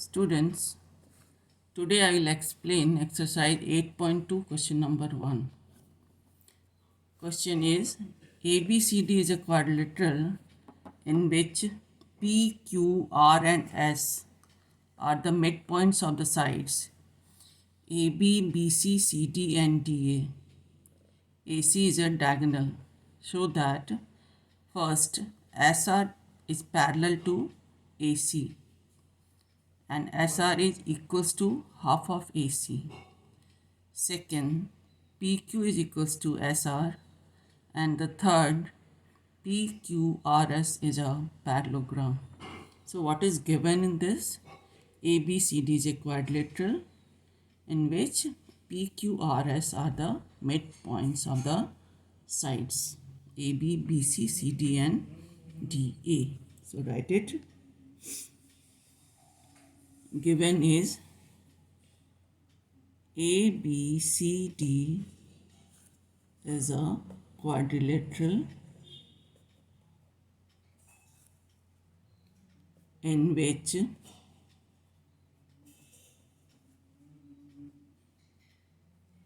Students, today I will explain exercise 8.2 question number 1. Question is ABCD is a quadrilateral in which P, Q, R and S are the midpoints of the sides AB, BC, CD and DA. AC is a diagonal. Show that first SR is parallel to AC and SR is equals to half of AC. Second, PQ is equals to SR, and the third, PQRS is a parallelogram. So what is given in this? ABCD is a quadrilateral in which PQRS are the midpoints of the sides AB, BC, CD and DA. So write it. Given is ABCD is a quadrilateral in which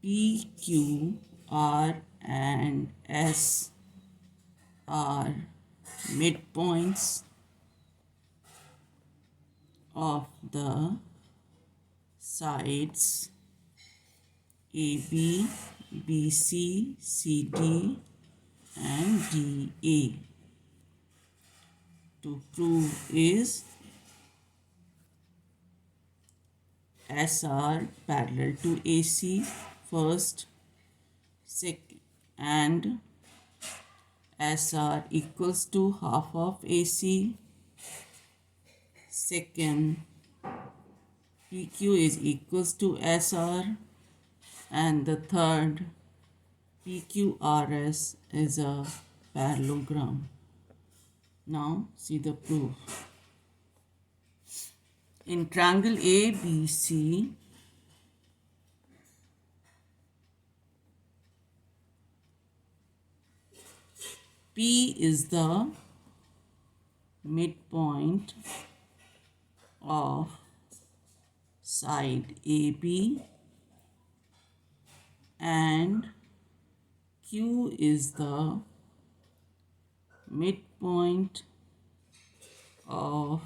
P, Q, R and S are midpoints of the sides AB, BC, CD and DA. To prove is SR parallel to AC first, second, and SR equals to half of AC. Second, PQ is equals to SR, and the third, PQRS is a parallelogram. Now see the proof. In triangle ABC, P is the midpoint of side AB and Q is the midpoint of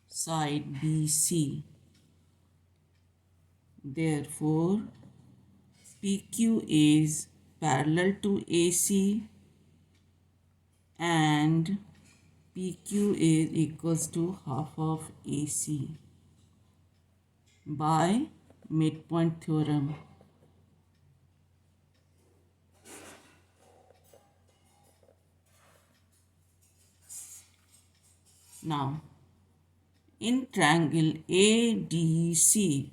side BC. Therefore, PQ is parallel to AC and PQ is equals to half of AC by midpoint theorem. Now, in triangle ADC,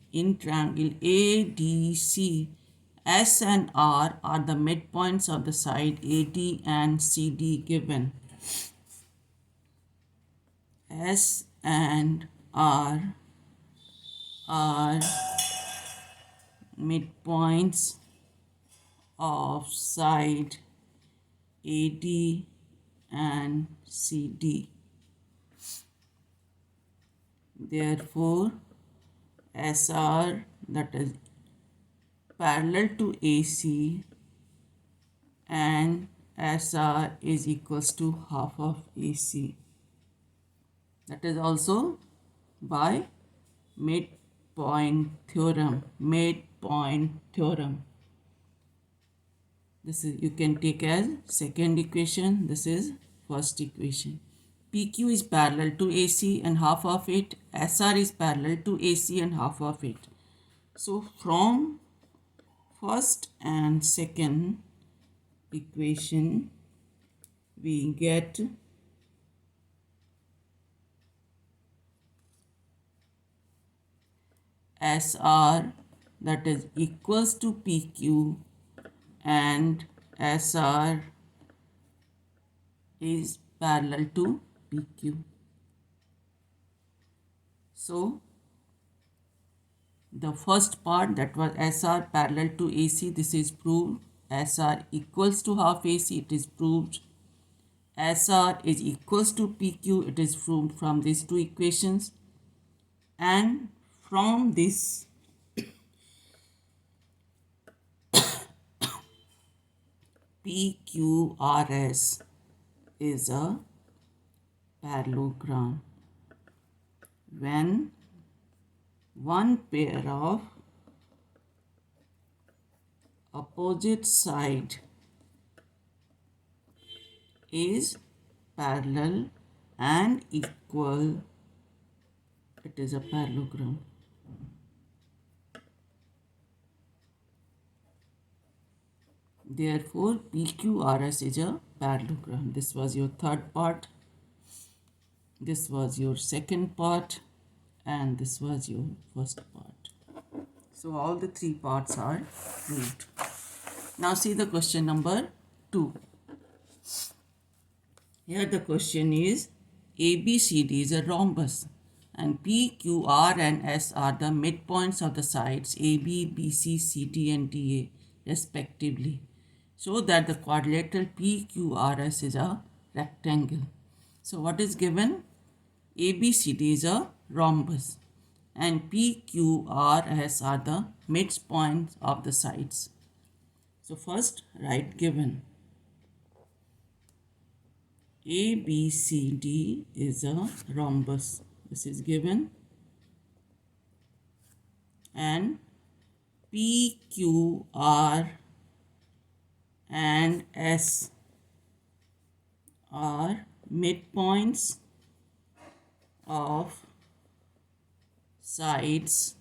S and R are the midpoints of the side AD and CD given. S and R are midpoints of side AD and CD. Therefore, SR, that is parallel to AC, and SR is equals to half of AC. That is also by midpoint theorem. This is, you can take as second equation. This is first equation. PQ is parallel to AC and half of it. SR is parallel to AC and half of it. So from first and second equation we get SR, that is equals to PQ, and SR is parallel to PQ. So the first part, that was SR parallel to AC, this is proved. SR equals to half AC, it is proved. SR is equals to PQ, it is proved from these two equations. And from this PQRS is a parallelogram when one pair of opposite side is parallel and equal. It is a parallelogram. Therefore, PQRS is a parallelogram. This was your third part. This was your second part. And this was your first part. So all the three parts are proved. Now see the question number 2. Here the question is ABCD is a rhombus and PQR and S are the midpoints of the sides AB, BC, CD and DA respectively. So that the quadrilateral PQRS is a rectangle. So what is given? ABCD is a rhombus and PQRS are the midpoints of the sides. So first write given. ABCD is a rhombus. This is given. And PQR and S are midpoints of sides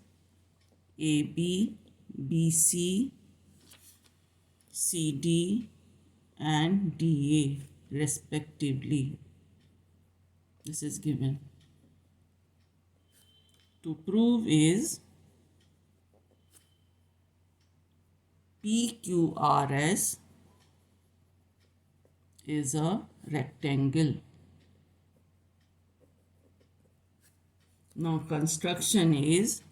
AB, BC, CD and DA respectively. This is given. To prove is PQRS is a rectangle. Now construction is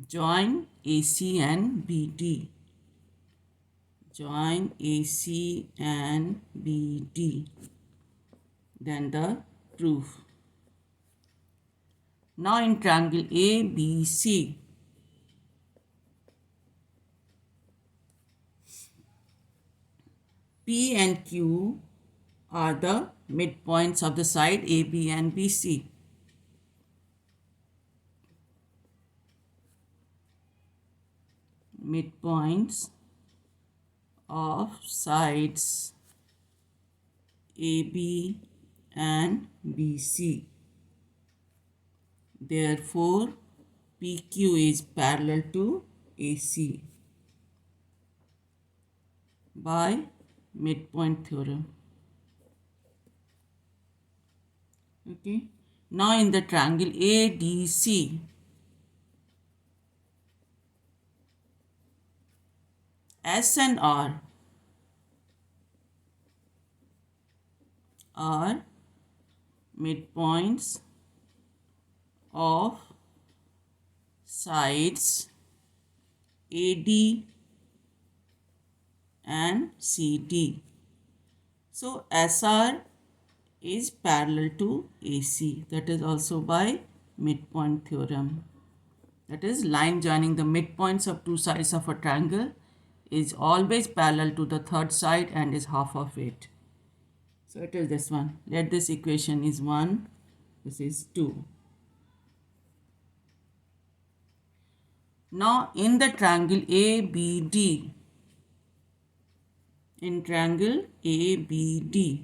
join AC and BD. Join AC and BD. Then the proof. Now in triangle ABC, P and Q are the midpoints of the side AB and BC. Midpoints of sides AB and BC. Therefore, PQ is parallel to AC by midpoint theorem. Okay. Now in the triangle ADC, S and R are midpoints of sides AD and CD. So SR is parallel to AC. That is also by midpoint theorem. That is, line joining the midpoints of two sides of a triangle is always parallel to the third side and is half of it. So it is this one. Let this equation is 1. This is 2. Now in the triangle ABD, in triangle ABD,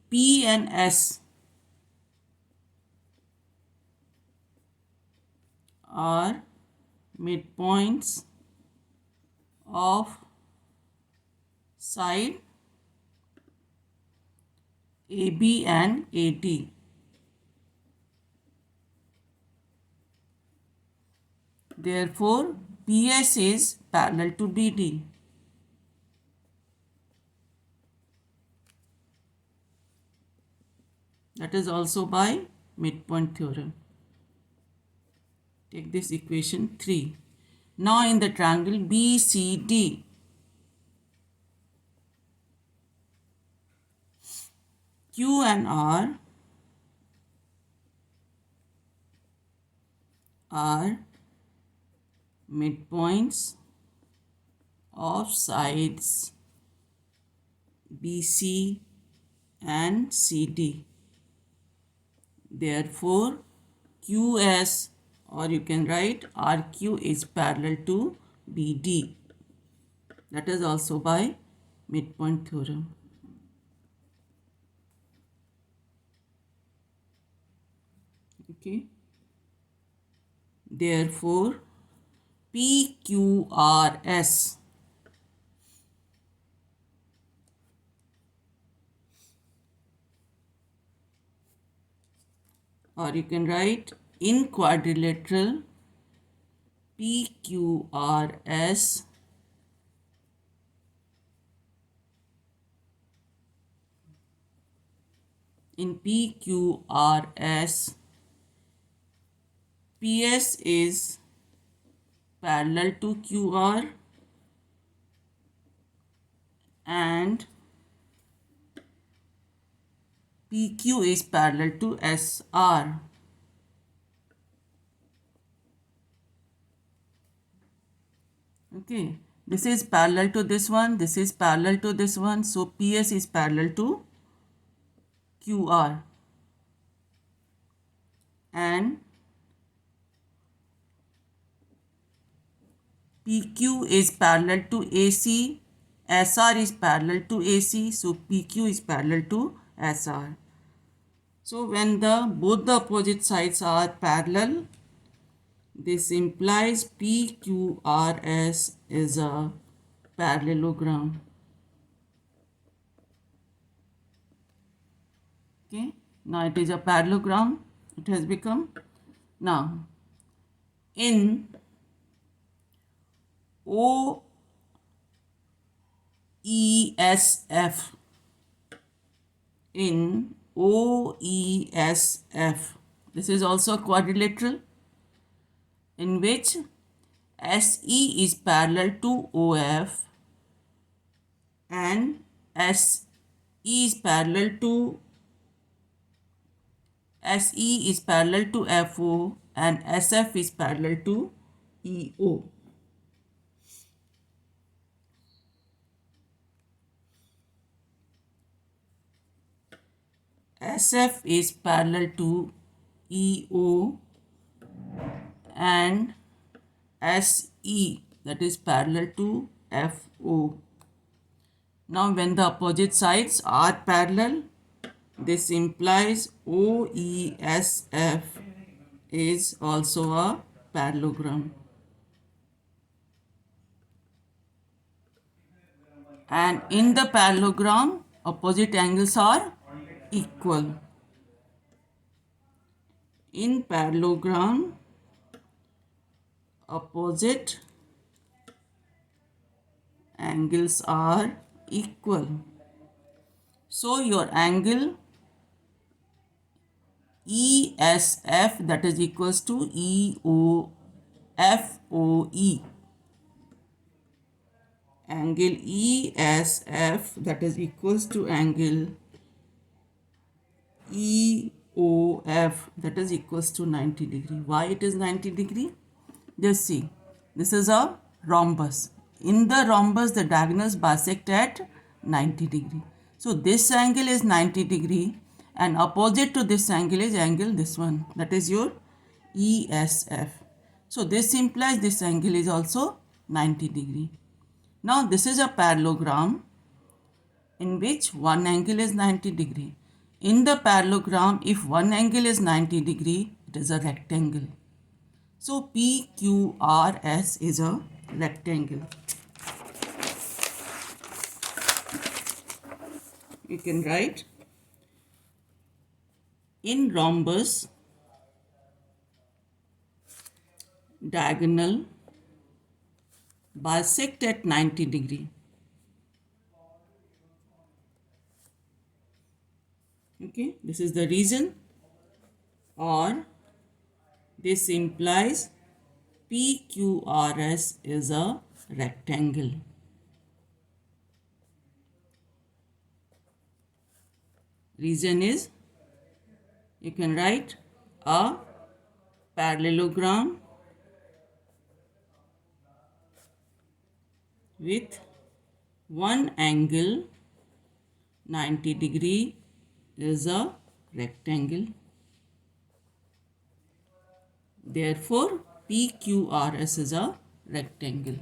P and S are midpoints of side AB and AD. Therefore, PS is parallel to BD. That is also by midpoint theorem. Take this equation 3. Now in the triangle BCD, Q and R are midpoints of sides BC and CD. Therefore, QS, or you can write RQ, is parallel to BD. That is also by midpoint theorem. Okay. Therefore, PQRS, or you can write in quadrilateral PQRS in PQRS, PS is parallel to QR and PQ is parallel to SR. Okay, this is parallel to this one, this is parallel to this one, so PS is parallel to QR and PQ is parallel to AC, SR is parallel to AC, so PQ is parallel to SR. So when both the opposite sides are parallel, this implies PQRS is a parallelogram. Okay, now it is a parallelogram, it has become. Now in OESF, in OESF, this is also quadrilateral in which SE is parallel to OF and SE is parallel to FO and SF is parallel to EO. SF is parallel to EO and SE, that is parallel to FO. Now when the opposite sides are parallel, this implies OESF is also a parallelogram. And in the parallelogram, opposite angles are equal. In parallelogram, opposite angles are equal. So your angle ESF, that is equals to EOFOE. Angle ESF, that is equals to angle EOF, that is equals to 90 degree. Why it is 90 degree? Just see, this is a rhombus. In the rhombus, the diagonals bisect at 90 degree. So this angle is 90 degree and opposite to this angle is angle this one, that is your ESF. So this implies this angle is also 90 degree. Now this is a parallelogram in which one angle is 90 degree. In the parallelogram, if one angle is 90 degree, it is a rectangle. So PQRS is a rectangle. You can write in rhombus, diagonal bisect at 90 degree. Okay, this is the reason, or this implies PQRS is a rectangle. Reason is, you can write a parallelogram with one angle 90 degree is a rectangle. Therefore, PQRS is a rectangle.